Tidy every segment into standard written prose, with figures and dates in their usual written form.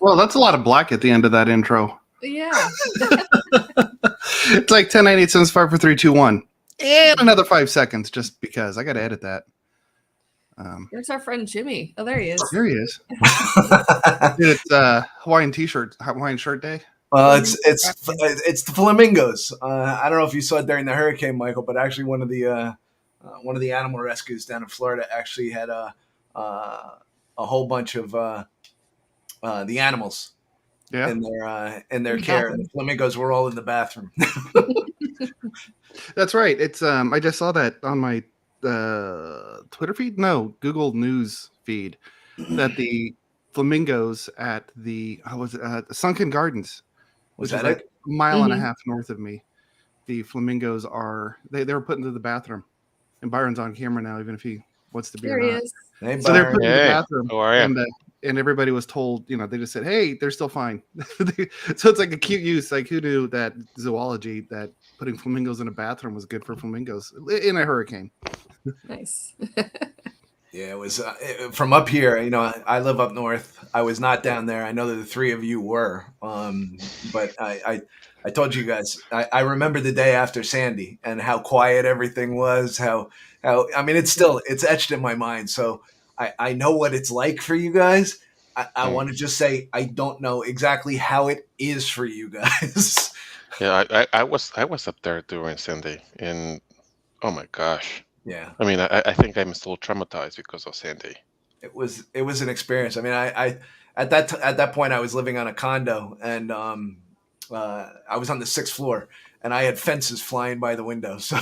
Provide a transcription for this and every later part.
Well, that's a lot of black at the end of that intro. Yeah. It's like 10, 9, 8, 7, 5, 4, 3, 2, 1. And another 5 seconds just because. I got to edit that. There's our friend Jimmy. Oh, there he is. There he is. Dude, it's Hawaiian shirt day. Well, it's the flamingos. I don't know if you saw it during the hurricane, Michael, but actually one of the animal rescues down in Florida actually had a whole bunch of the animals in their care, and the flamingos were all in the bathroom. That's right. It's I just saw that on my Twitter feed. No, Google News feed that the flamingos at the Sunken Gardens, which is like a mile and a half north of me. The flamingos are they were put into the bathroom, and Byron's on camera now, even if he wants to be. There or he not. is. Hey, so they're put in the bathroom, how are you? And everybody was told, they just said, hey, they're still fine. So it's like a cute use. Like, who knew that zoology, that putting flamingos in a bathroom was good for flamingos in a hurricane? Nice. Yeah, it was from up here. I live up north. I was not down there. I know that the three of you were, but I told you guys. I remember the day after Sandy and how quiet everything was. How I mean, it's etched in my mind. So I know what it's like for you guys. I want to just say I don't know exactly how it is for you guys. Yeah, I was up there during Sandy, and oh my gosh. Yeah. I mean, I think I'm still traumatized because of Sandy. It was an experience. I mean, I at that point I was living on a condo, and I was on the 6th floor, and I had fences flying by the window. So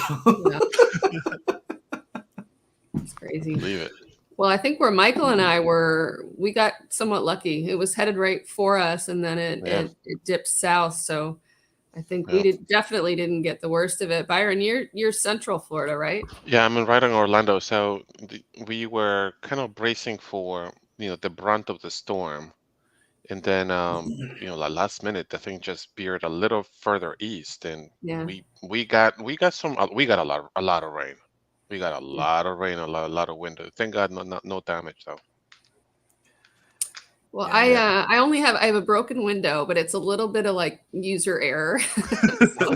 it's crazy. Believe it. Well, I think where Michael and I were, we got somewhat lucky. It was headed right for us, and then it dipped south. So I think we definitely didn't get the worst of it. Byron, you're Central Florida, right? Yeah, I'm right in Orlando. So we were kind of bracing for the brunt of the storm, and then the last minute the thing just veered a little further east, and we got a lot of rain. We got a lot of rain, a lot of wind. Thank God, no damage though. Well, I have a broken window, but it's a little bit of like user error. So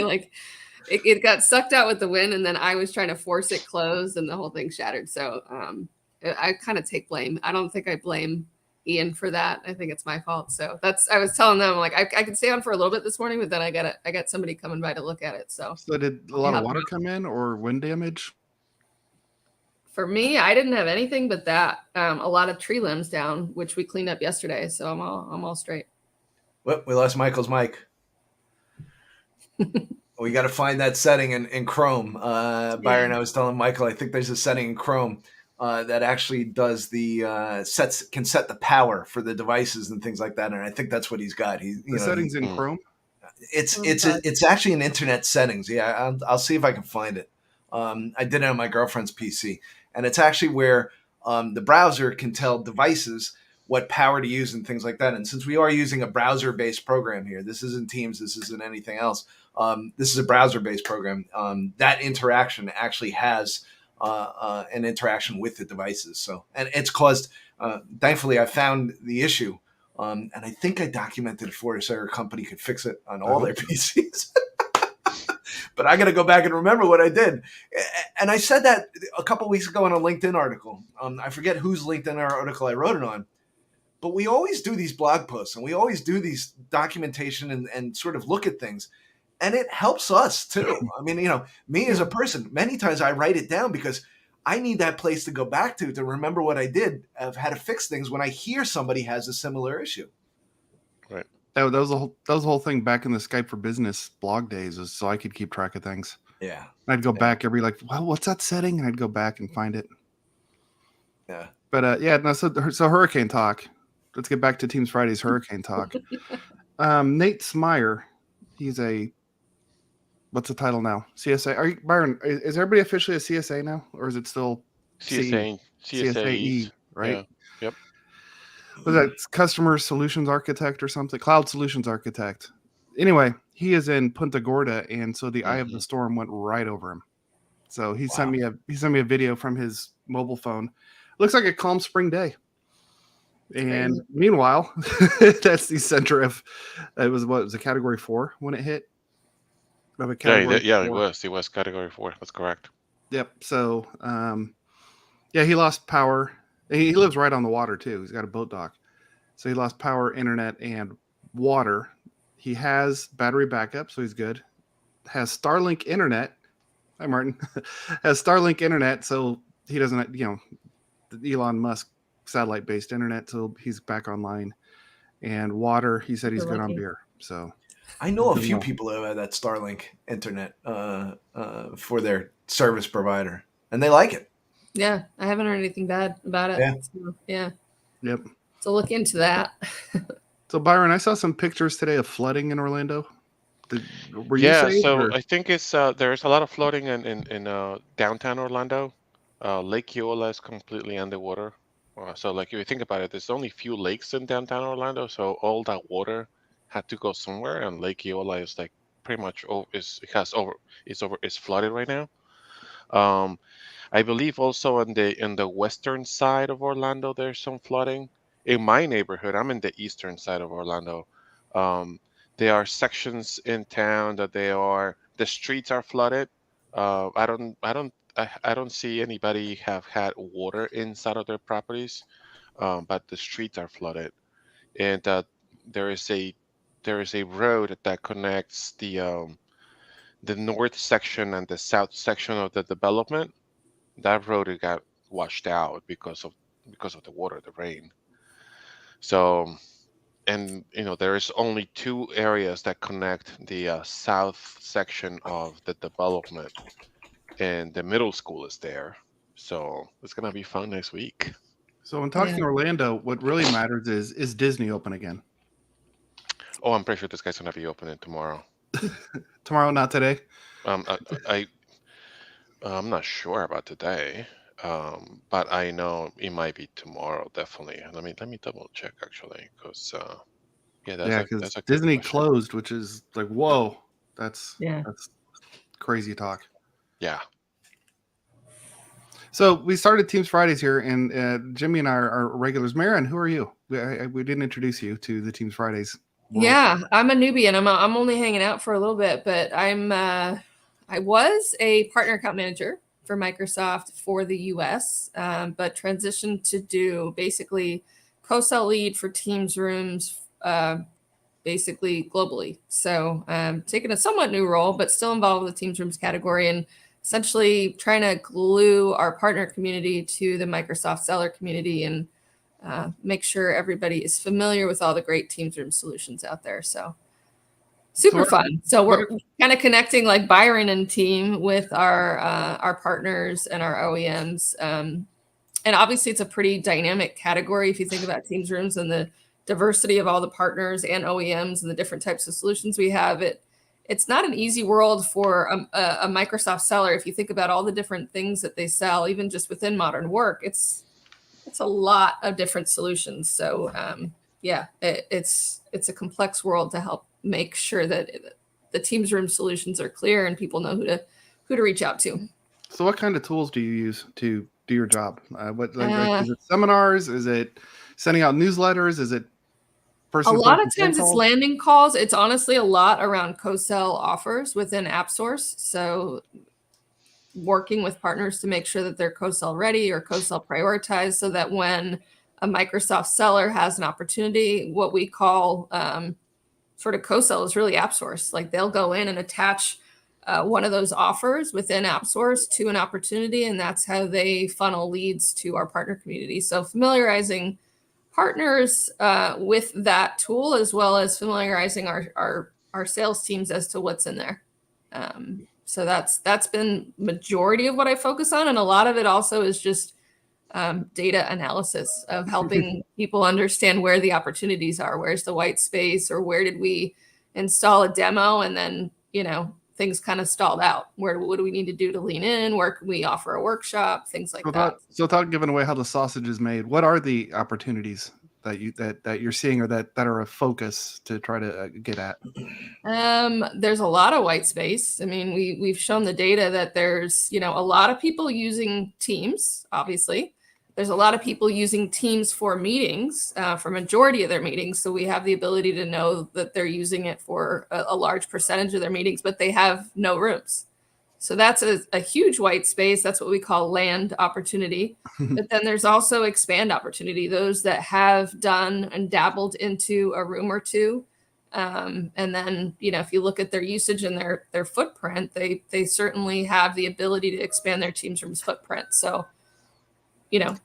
like it got sucked out with the wind, and then I was trying to force it closed, and the whole thing shattered. So I kind of take blame. I don't think I blame Ian for that. I think it's my fault. So I was telling them, like, I could stay on for a little bit this morning, but then I got somebody coming by to look at it. So did a lot of water come in or wind damage? For me, I didn't have anything but that. A lot of tree limbs down, which we cleaned up yesterday. So I'm all straight. Well, we lost Michael's mic. We got to find that setting in Chrome. Byron, I was telling Michael, I think there's a setting in Chrome that actually does can set the power for the devices and things like that. And I think that's what he's got. The settings in Chrome. It's actually in internet settings. Yeah, I'll see if I can find it. I did it on my girlfriend's PC, and it's actually where the browser can tell devices what power to use and things like that. And since we are using a browser-based program here, this isn't Teams, this isn't anything else. This is a browser-based program. That interaction actually has an interaction with the devices. So, and it's caused. Thankfully, I found the issue, and I think I documented it for us so our company could fix it on all their PCs. But I got to go back and remember what I did. And I said that a couple of weeks ago in a LinkedIn article. I forget whose LinkedIn article I wrote it on. But we always do these blog posts and we always do these documentation and sort of look at things. And it helps us too. I mean, me as a person, many times I write it down because I need that place to go back to remember what I did, of how to fix things when I hear somebody has a similar issue. Right. That was the whole thing back in the Skype for Business blog days, is so I could keep track of things. Yeah. And I'd go back every what's that setting? And I'd go back and find it. Yeah. But so hurricane talk. Let's get back to Teams Friday's hurricane talk. Nate Smyer, he's what's the title now? CSA. Byron, is everybody officially a CSA now, or is it still CSAE? Right. Yeah. Yep. Was that Customer Solutions Architect or something? Cloud Solutions Architect. Anyway, he is in Punta Gorda, and so the eye of the storm went right over him. So he sent me a video from his mobile phone. Looks like a calm spring day. And Crazy. meanwhile, that's the center of it was a category 4 when it hit. Of a category Yeah, 4. It was category 4. That's correct. Yep. So yeah, he lost power. He lives right on the water too. He's got a boat dock. So he lost power, internet, and water. He has battery backup, so he's good. Has Starlink internet. Hi, Martin. Has Starlink internet, so he doesn't, the Elon Musk satellite-based internet, so he's back online. And water, he said he's Super good on lucky. beer. So I know a Good few enough. people who have that Starlink internet for their service provider, and they like it. Yeah, I haven't heard anything bad about it. Yeah. So, yeah. Yep. So look into that. So Byron, I saw some pictures today of flooding in Orlando. Were you Yeah, safe? so Or? I think there's a lot of flooding in downtown Orlando. Lake Eola is completely underwater. So like if you think about it, there's only few lakes in downtown Orlando, so all that water had to go somewhere, and Lake Eola is like pretty much it's flooded right now. Um, I believe also on the western side of Orlando there's some flooding. In my neighborhood, I'm in the eastern side of Orlando. Um, there are sections in town that the streets are flooded. I don't see anybody have had water inside of their properties, but the streets are flooded, and there is a there is a road that connects the north section and the south section of the development. That road it got washed out because of the water, the rain. So, and there is only two areas that connect the south section of the development, and the middle school is there. So it's gonna be fun next week. So when talking Yeah. Orlando, what really matters is Disney open again? Oh, I'm pretty sure this guy's gonna be opening tomorrow. Tomorrow, not today. Um, I, I I'm not sure about today, but I know it might be tomorrow. Definitely. Let me double check actually, because yeah, Yeah, because that's a good Disney question. closed, which is like, whoa, that's Yeah. crazy talk. Yeah. So we started Teams Fridays here, and Jimmy and I are regulars. Marin, who are you? We didn't introduce you to the Teams Fridays world. Yeah, I'm a newbie and I'm only hanging out for a little bit, but I was a partner account manager for Microsoft for the US, but transitioned to do basically co-sell lead for Teams rooms, basically globally. So taking a somewhat new role, but still involved with the Teams rooms category and essentially trying to glue our partner community to the Microsoft seller community and make sure everybody is familiar with all the great Teams room solutions out there. So super fun. So we're kind of connecting like Byron and team with our partners and our OEMs. And obviously it's a pretty dynamic category if you think about Teams rooms and the diversity of all the partners and OEMs and the different types of solutions we have. It's not an easy world for a Microsoft seller. If you think about all the different things that they sell, even just within modern work, it's a lot of different solutions. So yeah, it's a complex world to help make sure that the Teams room solutions are clear and people know who to reach out to. So what kind of tools do you use to do your job? Is it seminars? Is it sending out newsletters? Is it a lot of times it's landing calls. It's honestly a lot around co-sell offers within AppSource. So working with partners to make sure that they're co-sell ready or co-sell prioritized so that when a Microsoft seller has an opportunity, what we call sort of co-sell is really AppSource. Like they'll go in and attach one of those offers within AppSource to an opportunity, and that's how they funnel leads to our partner community. So familiarizing partners with that tool, as well as familiarizing our sales teams as to what's in there. So that's been majority of what I focus on, and a lot of it also is just data analysis of helping people understand where the opportunities are, where's the white space, or where did we install a demo and then things kind of stalled out. What do we need to do to lean in? Where can we offer a workshop? Things like that. So without giving away how the sausage is made, what are the opportunities that you're seeing or that are a focus to try to get at? There's a lot of white space. I mean, we've shown the data that there's a lot of people using Teams, obviously, There's a lot of people using Teams for meetings, for majority of their meetings. So we have the ability to know that they're using it for a large percentage of their meetings, but they have no rooms. So that's a huge white space. That's what we call land opportunity. But then there's also expand opportunity, those that have done and dabbled into a room or two. And then, if you look at their usage and their footprint, they certainly have the ability to expand their Teams rooms footprint. So,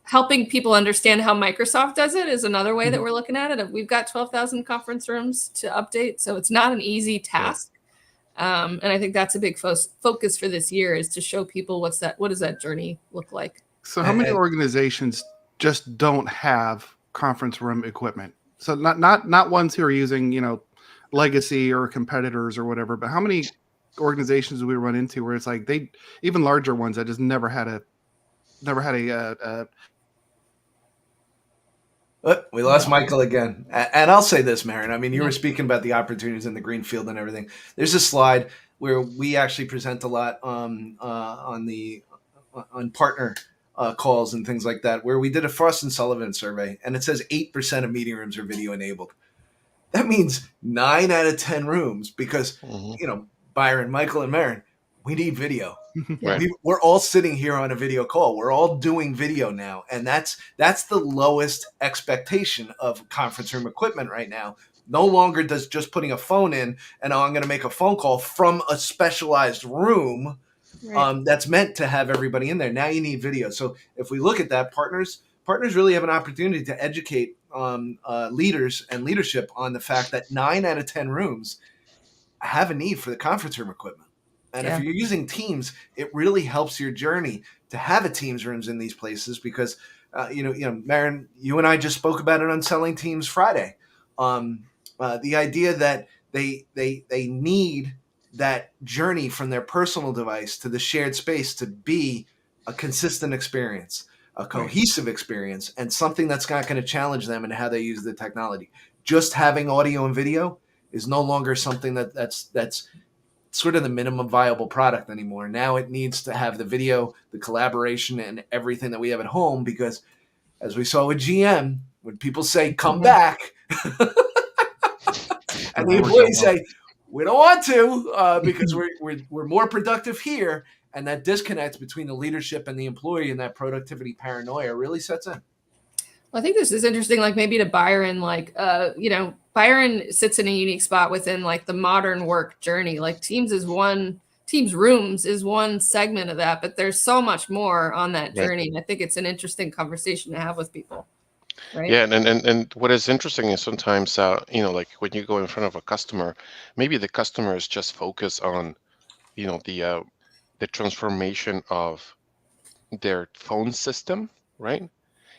helping people understand how Microsoft does it is another way that we're looking at it. We've got 12,000 conference rooms to update, so it's not an easy task. And I think that's a big focus for this year, is to show people what does that journey look like. So how many organizations just don't have conference room equipment? So not ones who are using, legacy or competitors or whatever, but how many organizations do we run into where it's like even larger ones that just never had a we lost Michael again. And I'll say this, Marin. I mean, you were speaking about the opportunities in the green field and everything. There's a slide where we actually present a lot on partner calls and things like that, where we did a Frost and Sullivan survey, and it says 8% of meeting rooms are video enabled. That means 9 out of 10 rooms, because, Byron, Michael, and Marin, we need video. Right. We're all sitting here on a video call. We're all doing video now. And that's the lowest expectation of conference room equipment right now. No longer does just putting a phone in and I'm going to make a phone call from a specialized room that's meant to have everybody in there. Now you need video. So if we look at that, partners really have an opportunity to educate leaders and leadership on the fact that 9 out of 10 rooms have a need for the conference room equipment. And if you're using Teams, it really helps your journey to have a Teams rooms in these places, because, Marin, you and I just spoke about it on Selling Teams Friday. The idea that they need that journey from their personal device to the shared space to be a consistent experience, a cohesive experience, and something that's not going to challenge them in how they use the technology. Just having audio and video is no longer something that's sort of the minimum viable product anymore. Now it needs to have the video, the collaboration, and everything that we have at home, because as we saw with GM, when people say, come back, and the employees say, we don't want to, because we're more productive here, and that disconnect between the leadership and the employee and that productivity paranoia really sets in. Well, I think this is interesting, like maybe to Byron, Byron sits in a unique spot within like the modern work journey. Like Teams rooms is one segment of that, but there's so much more on that journey. And I think it's an interesting conversation to have with people. Right. Yeah, and what is interesting is sometimes, like when you go in front of a customer, maybe the customer is just focused on, the transformation of their phone system, right?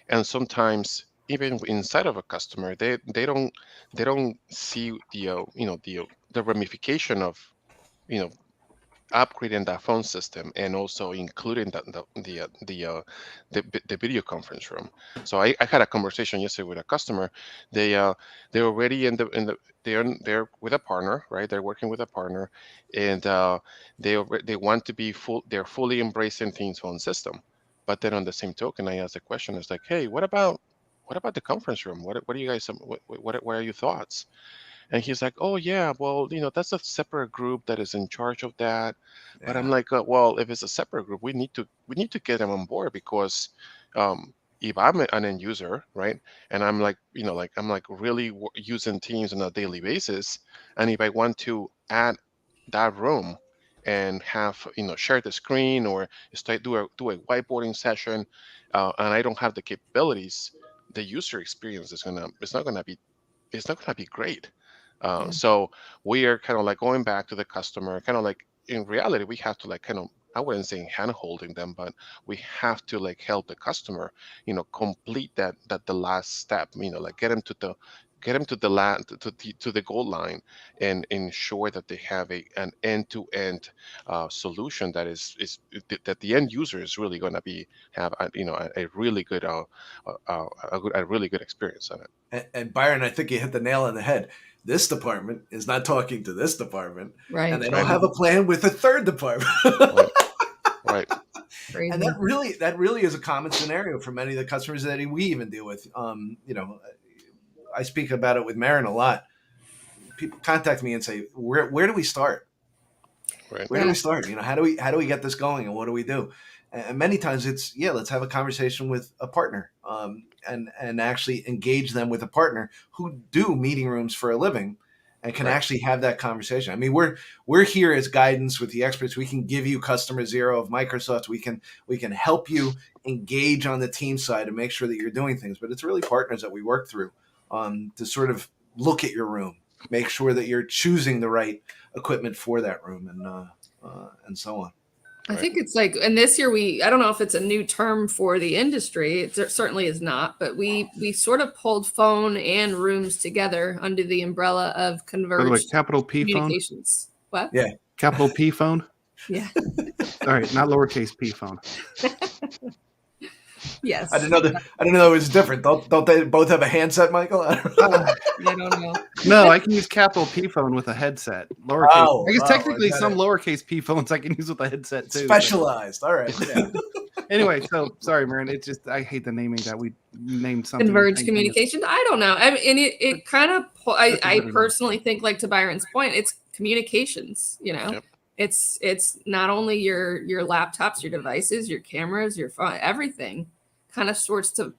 And sometimes even inside of a customer, they don't see the ramification of upgrading that phone system and also including the video conference room. So I had a conversation yesterday with a customer. They're already they're with a partner, right? They're working with a partner, and they want to be they're fully embracing Teams phone system. But then on the same token, I asked the question, it's like, hey, what about the conference room? What do you guys, what are your thoughts? And he's like, oh yeah, well, that's a separate group that is in charge of that. Yeah. But I'm like, well, if it's a separate group, we need to get them on board, because if I'm an end user, right, and I'm like, I'm like really using Teams on a daily basis, and if I want to add that room and have share the screen or do a whiteboarding session, and I don't have the capabilities, the user experience it's not gonna be great. So we are kind of like going back to the customer, kind of like in reality we have to like kind of, I wouldn't say hand holding them, but we have to like help the customer, complete that the last step, like get them to the goal line and ensure that they have an end-to-end solution that is that the end user is really going to have a really good a really good experience on it. And Byron, I think you hit the nail on the head. This department is not talking to this department, right? And they don't have a plan with a third department. Right. Crazy. And that really is a common scenario for many of the customers that we even deal with. I speak about it with Marin a lot. People contact me and say, where do we start? Right. Where do we start? How do we get this going, and what do we do? And many times it's, let's have a conversation with a partner, and actually engage them with a partner who do meeting rooms for a living and can actually have that conversation. I mean, we're here as guidance with the experts. We can give you customer zero of Microsoft. We can help you engage on the team side and make sure that you're doing things. But it's really partners that we work through to sort of look at your room, make sure that you're choosing the right equipment for that room, and so on. I think it's like, and this year I don't know if it's a new term for the industry. It certainly is not, but we sort of pulled phone and rooms together under the umbrella of converged By the way, capital P phone? communications. What? Yeah. Capital P phone? Yeah. All right, not lowercase p phone. Yes. I didn't know it was different. Don't they both have a handset, Michael? I don't know. No, I can use capital P phone with a headset. Lowercase. Oh, I guess technically is that some it? lowercase p phones I can use with a headset too. Specialized. All right. Yeah. Anyway, so sorry, Marin. It's just I hate the naming that we named something. Converged communication. I don't know. I mean, and it kind of. I personally think, like to Byron's point, it's communications. Yep. It's not only your laptops, your devices, your cameras, your phone, everything kind of starts to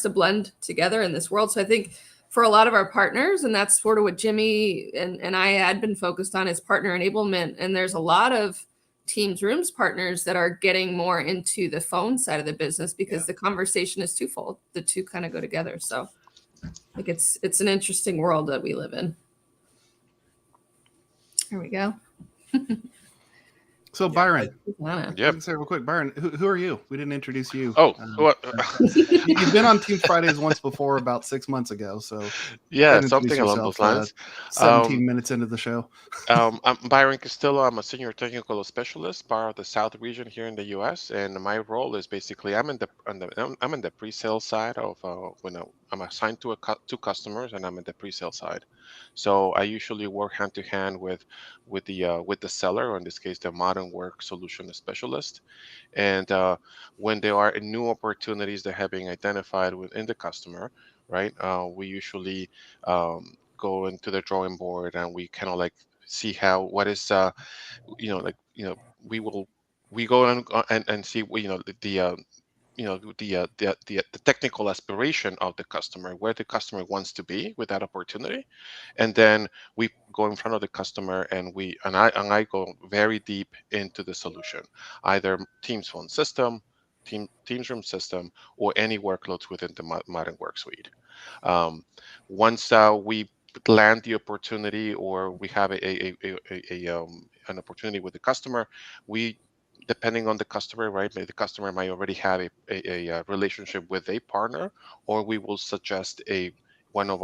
blend together in this world. So I think for a lot of our partners, and that's sort of what Jimmy and I had been focused on, is partner enablement. And there's a lot of Teams Rooms partners that are getting more into the phone side of the business because the conversation is twofold. The two kind of go together. So I think it's an interesting world that we live in. Here we go. So Byron, Yep. say real quick, Byron, who are you? We didn't introduce you. Oh, You've been on Team Fridays once before, about 6 months ago. So yeah, something along those lines. 17 minutes into the show. I'm Byron Castillo. I'm a senior technical specialist, part of the South region here in the U.S. And my role is basically I'm in the pre-sale side of when I'm assigned to two customers, and I'm in the pre-sale side. So I usually work hand to hand with the seller, or in this case, the modern work solution specialist. And when there are new opportunities that have been identified within the customer, right? We usually go into the drawing board, and we kind of like see what is we go and see the technical aspiration of the customer, where the customer wants to be with that opportunity, and then we go in front of the customer, and I go very deep into the solution, either Teams phone system, Teams room system, or any workloads within the modern work suite. Once we land the opportunity, or we have an opportunity with the customer, depending on the customer, right? The customer might already have a relationship with a partner, or we will suggest one of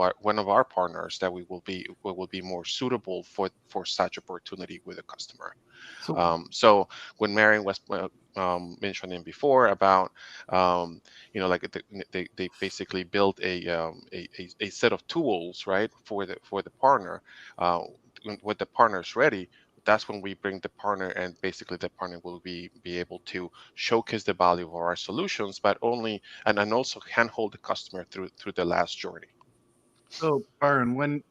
our partners that will be more suitable for such opportunity with a customer. So when Marion was mentioning before about they basically built a set of tools, right, for the partner. When the partner's ready, that's when we bring the partner, and basically the partner will be able to showcase the value of our solutions, but and also handhold the customer through the last journey. So Byron, when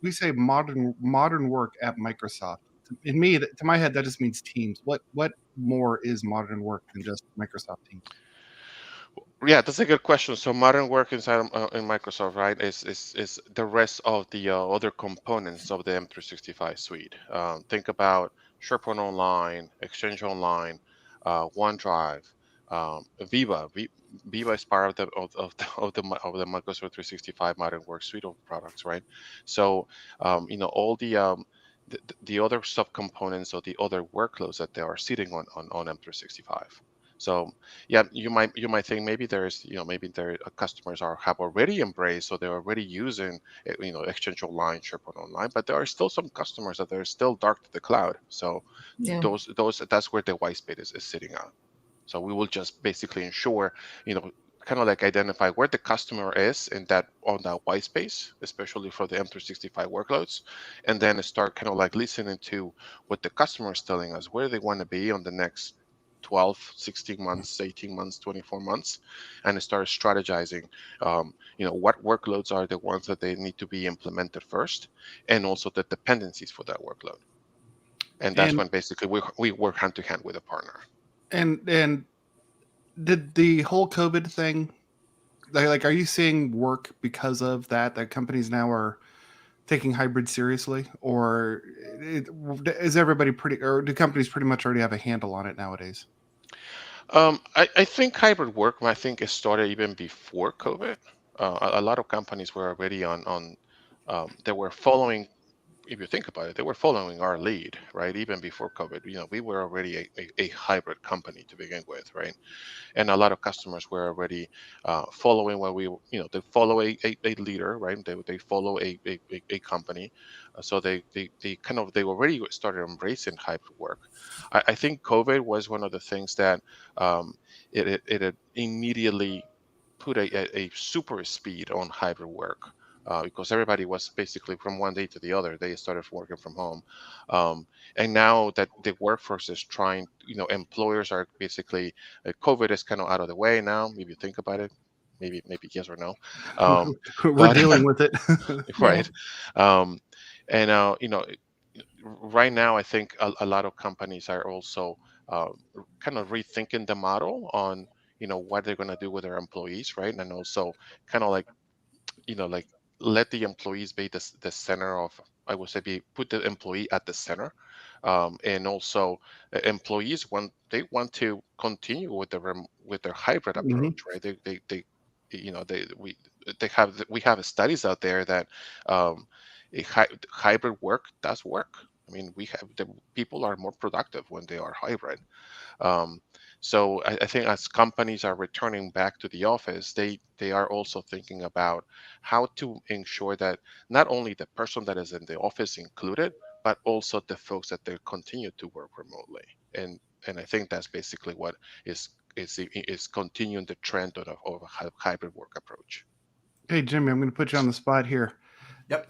we say modern work at Microsoft, to my head, that just means Teams. What more is modern work than just Microsoft Teams? Yeah, that's a good question. So modern work inside in Microsoft, right, is the rest of the other components of the M365 suite. Think about SharePoint Online, Exchange Online, OneDrive, Viva. Viva is part of the Microsoft 365 modern work suite of products, right? So all the other subcomponents or the other workloads that they are sitting on M365. So yeah, you might think maybe maybe their customers have already embraced, so they're already using Exchange Online, SharePoint Online, but there are still some customers that are still dark to the cloud. So that's where the white space is sitting on. So we will just basically ensure, kind of like identify where the customer is on that white space, especially for the M365 workloads, and then start kind of like listening to what the customer is telling us, where they want to be on the next 12, 16 months, 18 months, 24 months, and start strategizing, what workloads are the ones that they need to be implemented first, and also the dependencies for that workload. And that's And when basically we work hand to hand with a partner. and did the whole COVID thing, like, are you seeing work because of that companies now are taking hybrid seriously, or is everybody pretty, or do companies pretty much already have a handle on it nowadays? I think hybrid work, I think it started even before COVID. A lot of companies were already they were following, if you think about it, they were following our lead, right? Even before COVID, we were already a hybrid company to begin with, right? And a lot of customers were already following what they follow a leader, right? They follow a company. So they already started embracing hybrid work. I think COVID was one of the things that it immediately put a super speed on hybrid work, because everybody was basically from one day to the other, they started working from home. And now that the workforce is trying, employers are basically, COVID is kind of out of the way now, if you think about it, maybe yes or no. We're But dealing with it. Yeah. right. um, and right now I think a lot of companies are also uh, kind of rethinking the model on what they're going to do with their employees, right? And also kind of like, like, let the employees be the center of, I would say, put the employee at the center. And also employees want to continue with with their hybrid Mhm. approach, right? They we have studies out there that um, hybrid work does work. I mean, we have the people are more productive when they are hybrid. um, so I think as companies are returning back to the office, they are also thinking about how to ensure that not only the person that is in the office included, but also the folks that they continue to work remotely. And I think that's basically what is continuing the trend of a hybrid work approach. Hey Jimmy, I'm going to put you on the spot here. Yep.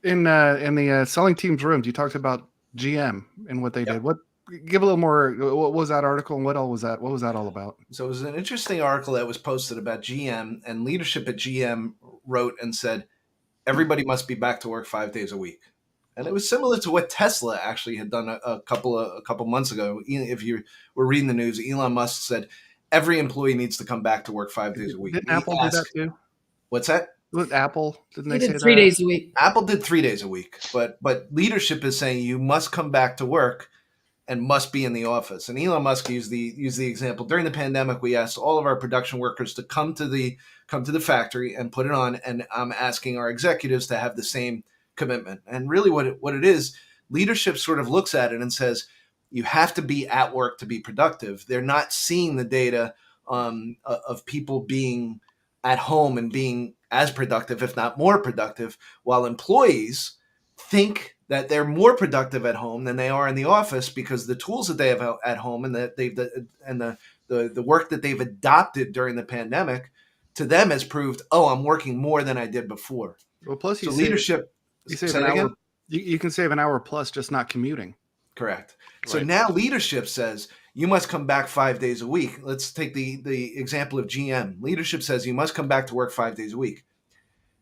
In the selling teams rooms, you talked about GM and what they Yep. did. What Give a little more. What was that article, and what all was that? What was that all about? So it was an interesting article that was posted about GM, and leadership at GM wrote and said, everybody must be back to work 5 days a week. And it was similar to what Tesla actually had done a couple months ago. If you were reading the news, Elon Musk said every employee needs to come back to work 5 days a week. Didn't And he Apple do that asked, too? "What's that?" With Apple, didn't They they say did 3 that? days a week. Apple did 3 days a week, but leadership is saying you must come back to work and must be in the office. And Elon Musk used the example during the pandemic. We asked all of our production workers to come to the factory and put it on, and I'm asking our executives to have the same commitment. And really, what it is, leadership sort of looks at it and says, you have to be at work to be productive. They're not seeing the data of people being at home and being as productive, if not more productive, while employees think that they're more productive at home than they are in the office because the tools that they have at home and that the work that they've adopted during the pandemic to them has proved, oh, I'm working more than I did before. Well, plus So leadership, you save say an that hour. again? You can save an hour plus just not commuting. Correct. So Right. now leadership says you must come back 5 days a week. Let's take the example of GM. Leadership says you must come back to work 5 days a week.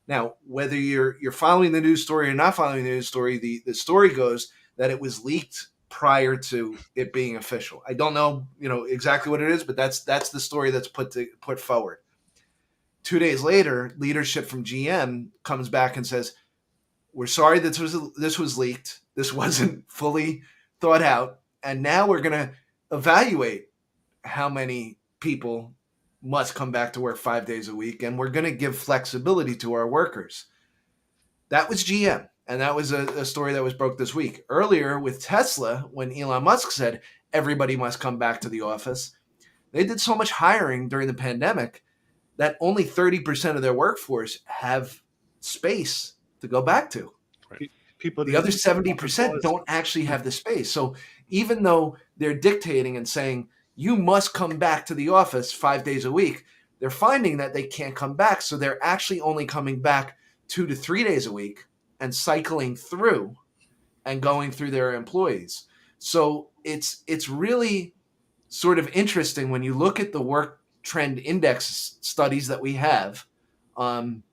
Now, whether you're following the news story or not following the news story, the story goes that it was leaked prior to it being official. I don't know, exactly what it is, but that's the story that's put forward. 2 days later, leadership from GM comes back and says, "We're sorry that this was leaked. This wasn't fully thought out, and now we're going to evaluate how many people must come back to work 5 days a week, and we're going to give flexibility to our workers." That was GM, and that was a story that was broke this week. Earlier with Tesla, when Elon Musk said everybody must come back to the office, they did so much hiring during the pandemic that only 30% of their workforce have space to go back to. People The just other 70% don't actually have the space. So even though they're dictating and saying, you must come back to the office 5 days a week, they're finding that they can't come back. So they're actually only coming back 2 to 3 days a week and cycling through and going through their employees. So it's really sort of interesting when you look at the work trend index studies that we have, and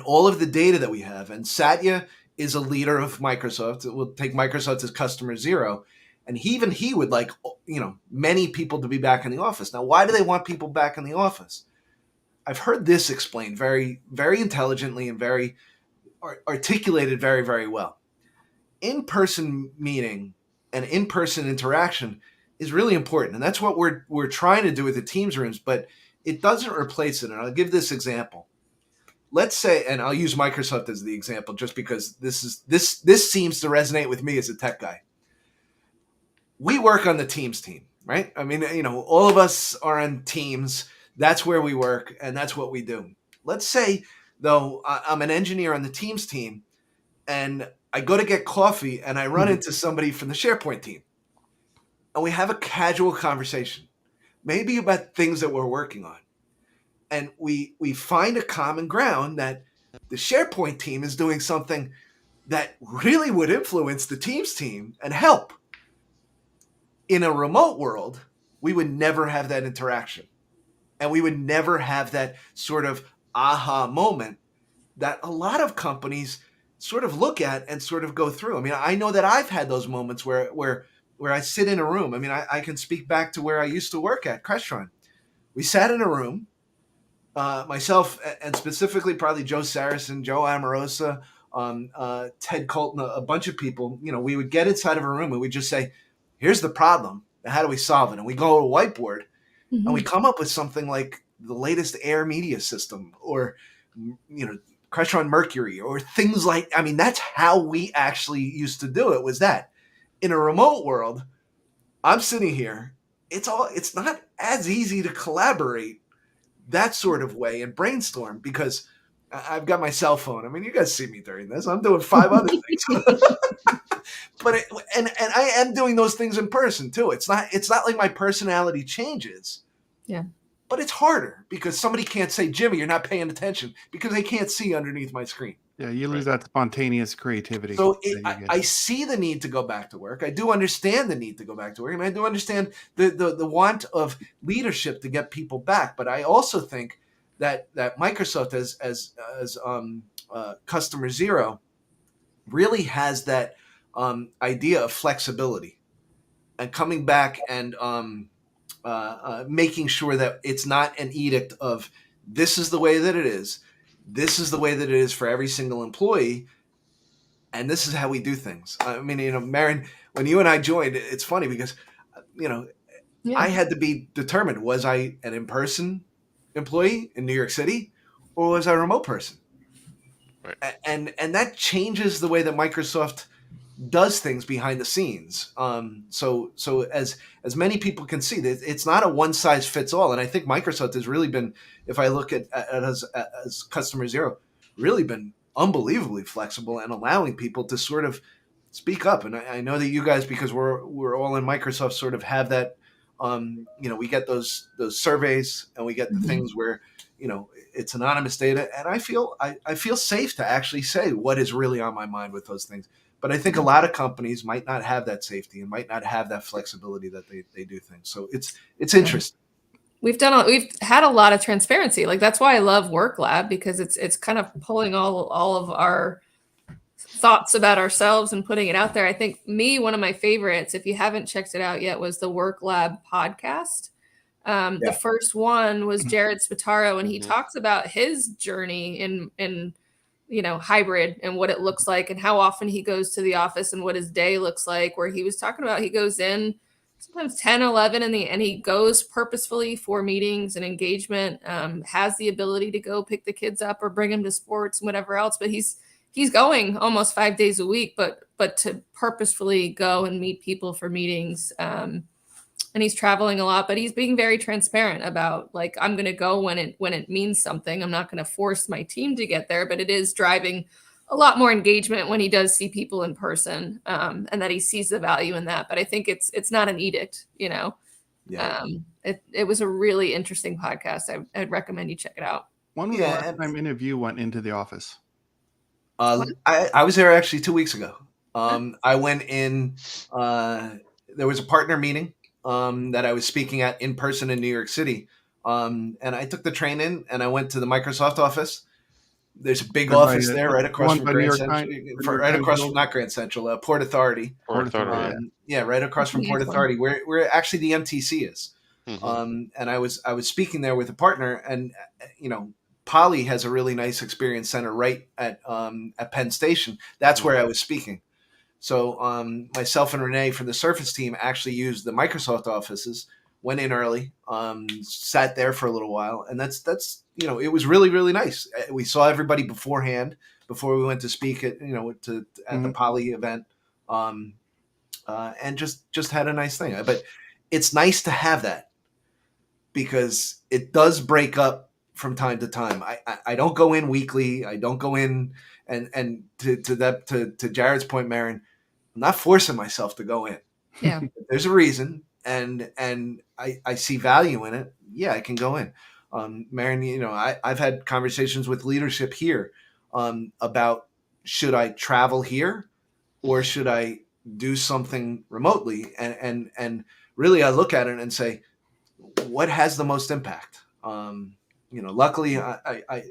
all of the data that we have. And Satya is a leader of Microsoft. We'll take Microsoft as customer zero. And he would like, many people to be back in the office. Now, why do they want people back in the office? I've heard this explained very, very intelligently and very articulated very, very well. In-person meeting and in-person interaction is really important. And that's what we're trying to do with the Teams rooms, but it doesn't replace it. And I'll give this example. Let's say, and I'll use Microsoft as the example just because this seems to resonate with me as a tech guy. We work on the Teams team, right? I mean, all of us are on Teams. That's where we work, and that's what we do. Let's say, though, I'm an engineer on the Teams team, and I go to get coffee, and I run into somebody from the SharePoint team. And we have a casual conversation, maybe about things that we're working on. And we find a common ground that the SharePoint team is doing something that really would influence the Teams team and help. In a remote world, we would never have that interaction. And we would never have that sort of aha moment that a lot of companies sort of look at and sort of go through. I mean, I know that I've had those moments where I sit in a room. I mean, I can speak back to where I used to work at Crestron. We sat in a room, myself and specifically probably Joe Saracen, Joe Amorosa, Ted Colton, a bunch of people. We would get inside of a room and we'd just say, here's the problem. How do we solve it? And we go to a whiteboard and we come up with something like the latest air media system or, Crestron Mercury or things like, I mean, that's how we actually used to do it, was that. In a remote world, I'm sitting here. It's not as easy to collaborate that sort of way and brainstorm because I've got my cell phone. I mean, you guys see me during this. I'm doing 5 other things. But and I am doing those things in person too. It's not like my personality changes. Yeah. But it's harder because somebody can't say, Jimmy, you're not paying attention because they can't see underneath my screen. Yeah, you lose that spontaneous creativity. So I see the need to go back to work. I do understand the need to go back to work. And I do understand the want of leadership to get people back. But I also think that Microsoft as customer zero really has that idea of flexibility and coming back and making sure that it's not an edict of this is the way that it is. This is the way that it is for every single employee. And this is how we do things. I mean, Marin, when you and I joined, it's funny because, I had to be determined. Was I an in-person employee in New York City or was I a remote person? Right. And that changes the way that Microsoft does things behind the scenes. So as many people can see, it's not a one size fits all. And I think Microsoft has really been, if I look at as customer zero, really been unbelievably flexible and allowing people to sort of speak up. And I know that you guys, because we're all in Microsoft, sort of have that. We get those surveys and we get the things where it's anonymous data, and I feel safe to actually say what is really on my mind with those things. But I think a lot of companies might not have that safety and might not have that flexibility that they do things. So it's interesting. We've had a lot of transparency. Like that's why I love Work Lab, because it's kind of pulling all of our thoughts about ourselves and putting it out there. I think one of my favorites, if you haven't checked it out yet, was the Work Lab podcast. The first one was Jared Spataro, and he talks about his journey in hybrid and what it looks like and how often he goes to the office and what his day looks like, where he was talking about he goes in sometimes 10, 11 and he goes purposefully for meetings and engagement, has the ability to go pick the kids up or bring them to sports and whatever else. But he's going almost 5 days a week, but to purposefully go and meet people for meetings. And he's traveling a lot, but he's being very transparent about, like, I'm going to go when it means something. I'm not going to force my team to get there, but it is driving a lot more engagement when he does see people in person, and that he sees the value in that. But I think it's not an edict, Yeah. It was a really interesting podcast. I'd recommend you check it out. When was the last time any of you went into the office? I was there actually 2 weeks ago. I went in. There was a partner meeting that I was speaking at in person in New York City. And I took the train in and I went to the Microsoft office. There's a big Right by, office there right the across one from by New Grand York Central, Times, New York right Times across from, building. not Grand Central, Port Authority. Port Authority. Yeah, right across from Port Nice one. Authority, where actually the MTC is. Mhm. And I was speaking there with a partner, and Poly has a really nice experience center right at Penn Station. That's where I was speaking. So myself and Renee from the Surface team actually used the Microsoft offices. Went in early, sat there for a little while, and that's it was really really nice. We saw everybody beforehand before we went to speak at the Poly event, and just had a nice thing. But it's nice to have that because it does break up from time to time. I don't go in weekly. I don't go in and to Jared's point, Marin, I'm not forcing myself to go in. Yeah. If there's a reason and I see value in it, yeah, I can go in. Marin, I've had conversations with leadership here about should I travel here or should I do something remotely? And really I look at it and say, what has the most impact? Luckily I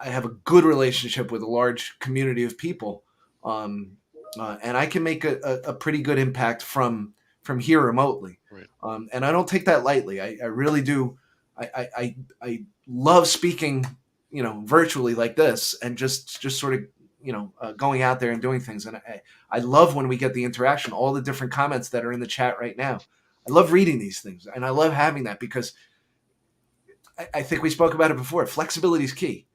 have a good relationship with a large community of people, and I can make a pretty good impact from here remotely. Right. And I don't take that lightly. I really do. I love speaking, virtually like this, and just sort of going out there and doing things. And I love when we get the interaction, all the different comments that are in the chat right now. I love reading these things, and I love having that because I think we spoke about it before. Flexibility is key.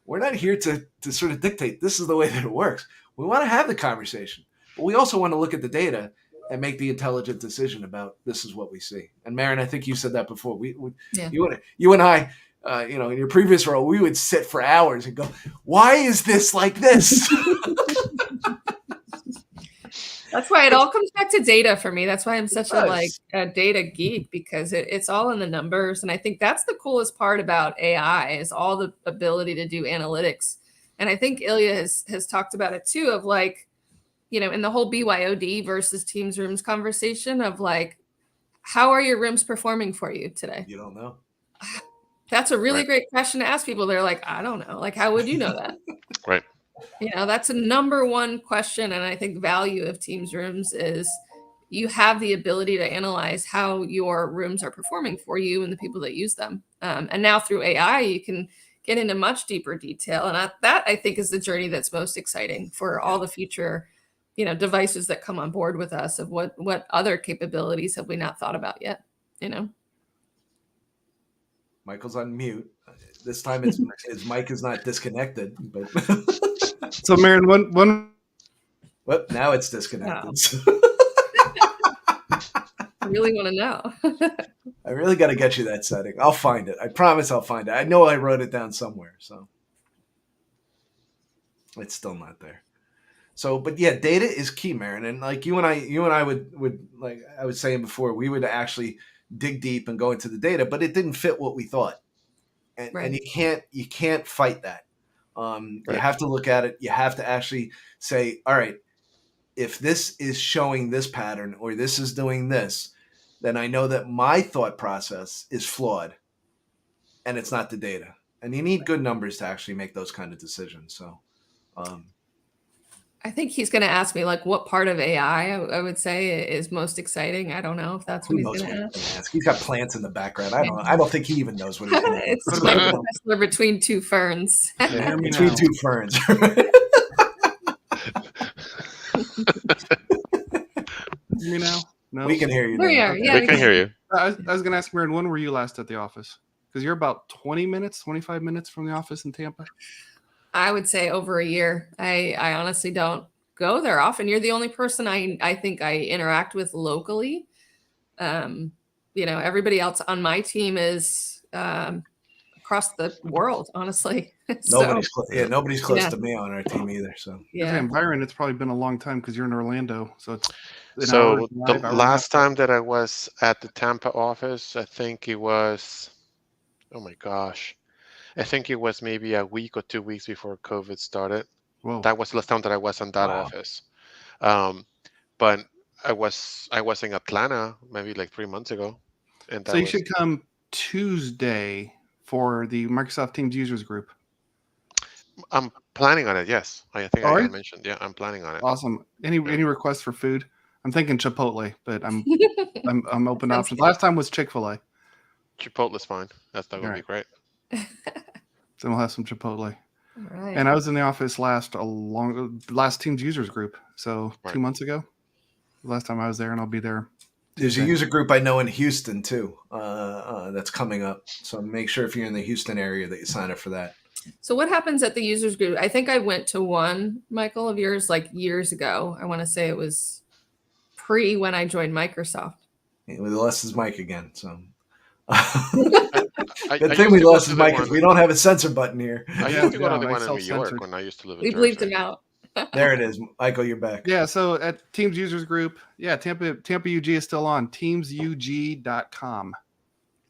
We're not here to sort of dictate this is the way that it works. We want to have the conversation, but we also want to look at the data and make the intelligent decision about this is what we see. And Marin, I think you said that before. Yeah. You and I, in your previous role, we would sit for hours and go, "Why is this like this?" That's why it all comes back to data for me. That's why I'm such a data geek, because it's all in the numbers. And I think that's the coolest part about AI is all the ability to do analytics. And I think Ilya has talked about it too, of in the whole BYOD versus Teams rooms conversation of how are your rooms performing for you today? You don't know. That's a really great question to ask people. They're like, I don't know. How would you know that? Right. That's a number one question. And I think value of Teams rooms is you have the ability to analyze how your rooms are performing for you and the people that use them. And now through AI, you can get into much deeper detail. And that I think is the journey that's most exciting for all the future, devices that come on board with us, of what other capabilities have we not thought about yet, Michael's on mute. This time his mic is not disconnected, but So Marin, one well, now it's disconnected. Wow. I really want to know. I really got to get you that setting. I'll find it. I promise I'll find it. I know I wrote it down somewhere, so it's still not there. So, but yeah, data is key, Marin. And like you and I would like I was saying before, we would actually dig deep and go into the data, but it didn't fit what we thought. And you can't fight that. You have to look at it. You have to actually say, all right, if this is showing this pattern or this is doing this, then I know that my thought process is flawed and it's not the data. And you need good numbers to actually make those kind of decisions. So I think he's going to ask me what part of AI I would say is most exciting. I don't know if that's what he's going to ask. He's got plants in the background. I don't think he even knows what he's going to ask. It's like a wrestler between two ferns. Yeah, between two ferns. Hear me now? No, we can hear you. There you are. Yeah, We can hear you. I was going to ask Marin, when were you last at the office? Because you're about 25 minutes from the office in Tampa. I would say over a year. I honestly don't go there often. You're the only person I think I interact with locally. Everybody else on my team is across the world, honestly. Nobody's close to me on our team either. So And Byron, it's probably been a long time because you're in Orlando. So it's the last time that I was at the Tampa office, I think it was, oh my gosh, I think it was maybe a week or 2 weeks before COVID started. Whoa. That was the last time that I was in that office. But I was in Atlanta maybe like 3 months ago, and So that you was. should come Tuesday for the Microsoft Teams users group. I'm planning on it. Yes, I think All I right, mentioned. Yeah, I'm planning on it. awesome. Yeah. Any requests for food? I'm thinking Chipotle, but I'm open to Sounds options. good. Last time was Chick-fil-A. Chipotle's fine. That All would be right, great. so we'll have some Chipotle. All right. And I was in the office last Teams users group, so Right. 2 months ago. Last time I was there, and I'll be there. There's a Tuesday. user group I know in Houston too that's coming up. So make sure if you're in the Houston area that you sign up for that. So what happens at the users group? I think I went to one, Michael, of yours like years ago. I want to say it was pre when I joined Microsoft. We lost his mic again. So I good thing used we to go lost to his the mic because one. we don't have a censor button here. I Yeah, used to go to no, the I one in New York self-censored. when I used to live in We Jersey. bleeped him out. There it is, Michael. You're back. Yeah, so at Teams users group, yeah, Tampa UG is still on teamsug.com.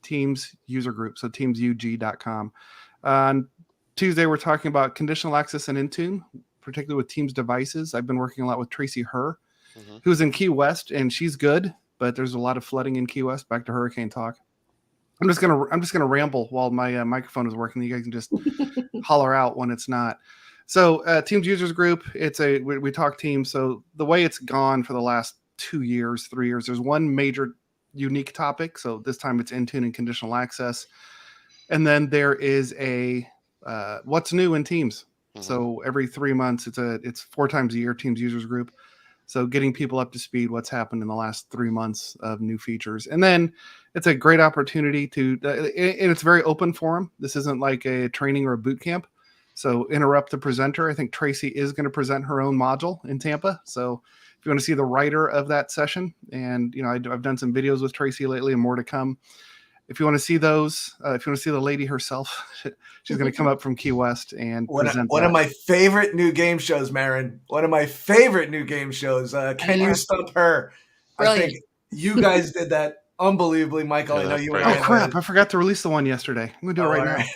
Teams user group, so teamsug.com. On Tuesday, we're talking about conditional access and Intune, particularly with Teams devices. I've been working a lot with Tracy Herr, Mhm. who's in Key West, and she's good, but there's a lot of flooding in Key West. Back to hurricane talk. I'm just gonna ramble while my microphone is working. You guys can just holler out when it's not. So Teams users group, we talk Teams. So the way it's gone for the last 2 years, 3 years, there's one major unique topic. So this time it's Intune and conditional access, and then there is a what's new in Teams. Mhm. So every 3 months, it's 4 times a year Teams users group. So getting people up to speed, what's happened in the last 3 months of new features. And then it's a great opportunity and it's very open forum. This isn't like a training or a boot camp. So interrupt the presenter. I think Tracy is going to present her own module in Tampa. So if you want to see the writer of that session, and I've done some videos with Tracy lately and more to come. If you want to see those, if you want to see the lady herself, she's going to come up from Key West and present One of my favorite new game shows, Marin. One of my favorite new game shows. Can you stump her? Brilliant. I think you guys did that unbelievably, Michael. Yeah, I know that's you great. and I Oh crap! I forgot to release the one yesterday. I'm gonna do it right now. Right.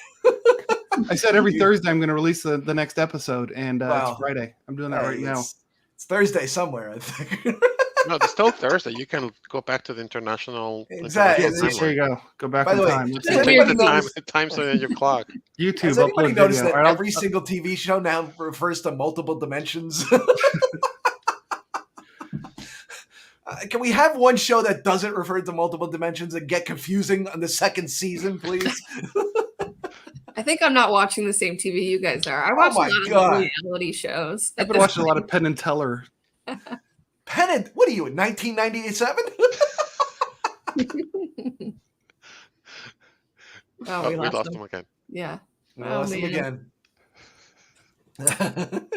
I said every Thursday I'm going to release the next episode, and Wow. it's Friday. I'm doing that right now. It's Thursday somewhere, I think. No, it's still Thursday. You can go back to the international. Exactly. international There you go. Go back By in the way, time. does You anybody change the notice- time zone on your clock. YouTube. Has anybody upload noticed video. that All right, every single TV show now refers to multiple dimensions? Can we have one show that doesn't refer to multiple dimensions and get confusing on the second season, please? I think I'm not watching the same TV you guys are. I watch my a lot God. of reality shows. I've been watching a lot of Penn and Teller. Pennant, what are you in 1997? Oh, We lost him. him again. Yeah. We Oh, lost him man. again.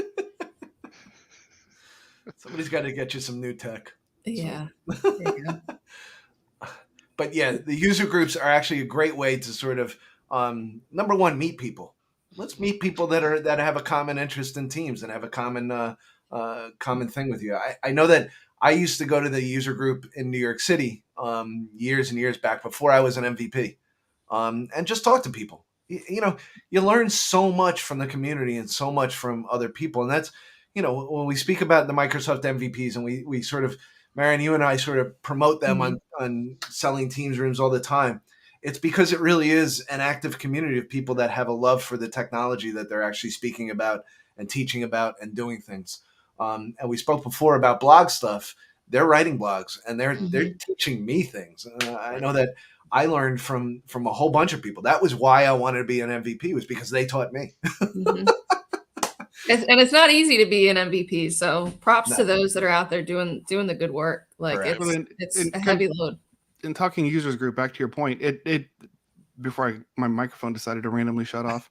Somebody's got to get you some new tech. Yeah. There you go. But yeah, the user groups are actually a great way to sort of number one, meet people. Let's meet people that have a common interest in Teams and have a common thing with you. I know that I used to go to the user group in New York City years and years back before I was an MVP, and just talk to people. You learn so much from the community and so much from other people, and that's when we speak about the Microsoft MVPs and we sort of, Marion, you and I sort of promote them on selling Teams rooms all the time. It's because it really is an active community of people that have a love for the technology that they're actually speaking about and teaching about and doing things. And we spoke before about blog stuff. They're writing blogs and they're teaching me things. I know that I learned from a whole bunch of people. That was why I wanted to be an MVP, was because they taught me. And it's not easy to be an MVP. So props to those that are out there doing the good work. Like it's a heavy load. In talking users group, back to your point, it before my microphone decided to randomly shut off.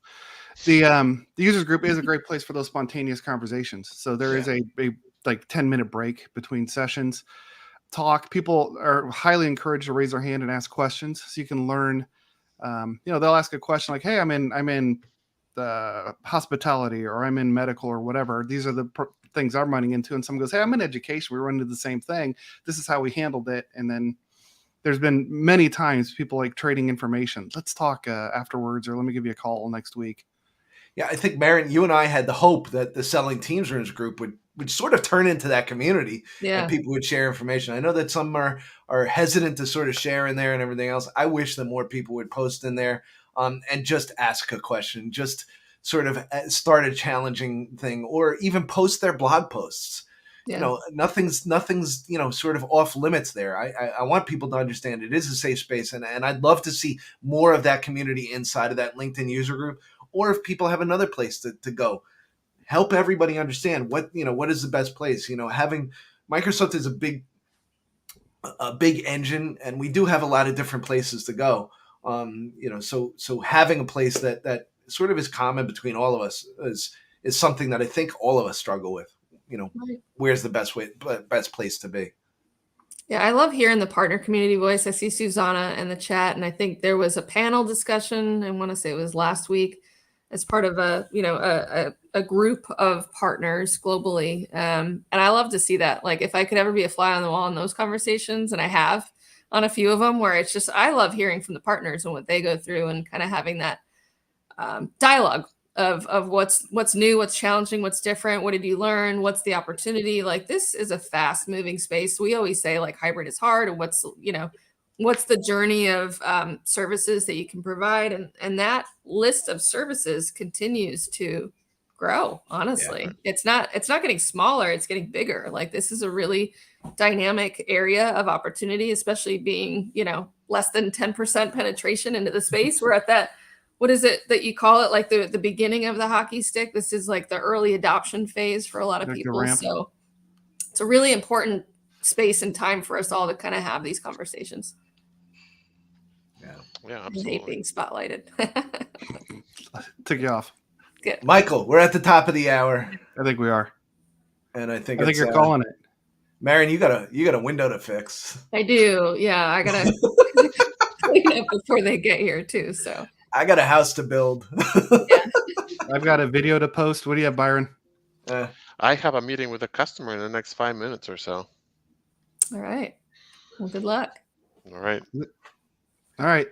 The users group is a great place for those spontaneous conversations. So there is a like 10-minute break between sessions. People are highly encouraged to raise their hand and ask questions, so you can learn. They'll ask a question like, "Hey, I'm in hospitality, or I'm in medical, or whatever. These are the things I'm running into." And someone goes, "Hey, I'm in education. We run into the same thing. This is how we handled it." And then there's been many times people like trading information. Let's talk afterwards, or let me give you a call next week. Yeah, I think, Marin, you and I had the hope that the Selling Teams Rooms group would sort of turn into that community, Yeah. and people would share information. I know that some are hesitant to sort of share in there and everything else. I wish that more people would post in there, and just ask a question, just sort of start a challenging thing, or even post their blog posts. Yeah. You know, nothing's sort of off limits there. I want people to understand it is a safe space, and I'd love to see more of that community inside of that LinkedIn user group. Or if people have another place to go, help everybody understand what is the best place. Having Microsoft is a big engine, and we do have a lot of different places to go. So having a place that sort of is common between all of us is something that I think all of us struggle with. Right. Where's the best place to be? Yeah, I love hearing the partner community voice. I see Susanna in the chat, and I think there was a panel discussion. I want to say it was last week, as part of a group of partners globally. And I love to see that. Like, if I could ever be a fly on the wall in those conversations, and I have on a few of them, where it's just, I love hearing from the partners and what they go through, and kind of having that dialogue of what's new, what's challenging, what's different, what did you learn, what's the opportunity. Like, this is a fast moving space. We always say, like, hybrid is hard, and what's the journey of services that you can provide, and that list of services continues to grow. Honestly, it's not getting smaller, it's getting bigger. Like, this is a really dynamic area of opportunity, especially being less than 10% penetration into the space. We're at that, what is it that you call it, like the beginning of the hockey stick? This is like the early adoption phase for a lot of people. So it's a really important space and time for us all to kind of have these conversations. Yeah, I absolutely. hate being spotlighted. Took you off. Good. Michael, we're at the top of the hour, I think we are. and I think you're calling it. Marion, you got a window to fix. I do. Yeah, I gotta clean up before they get here too. So I got a house to build. yeah. I've got a video to post. What do you have, Byron? I have a meeting with a customer in the next 5 minutes or so. All right. Well, good luck. All right. All right.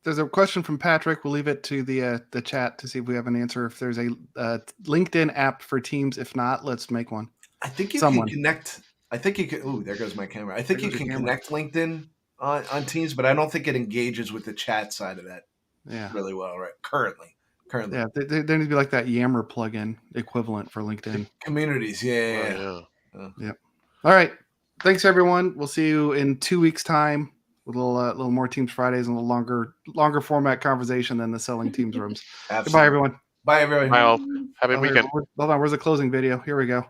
There's a question from Patrick. We'll leave it to the chat to see if we have an answer. If there's a LinkedIn app for Teams, if not, let's make one. I think you can connect. I think you can. Ooh, there goes my camera. I think you can connect LinkedIn on Teams, but I don't think it engages with the chat side of that. Really well, right? Currently. Yeah, there needs to be like that Yammer plugin equivalent for LinkedIn. Communities, yeah. Yep. All right. Thanks, everyone. We'll see you in 2 weeks' time with a little more Teams Fridays and a little longer format conversation than the selling Teams rooms. Goodbye, everyone. Bye, everyone. Bye all. Happy weekend. Hold on. Where's the closing video? Here we go.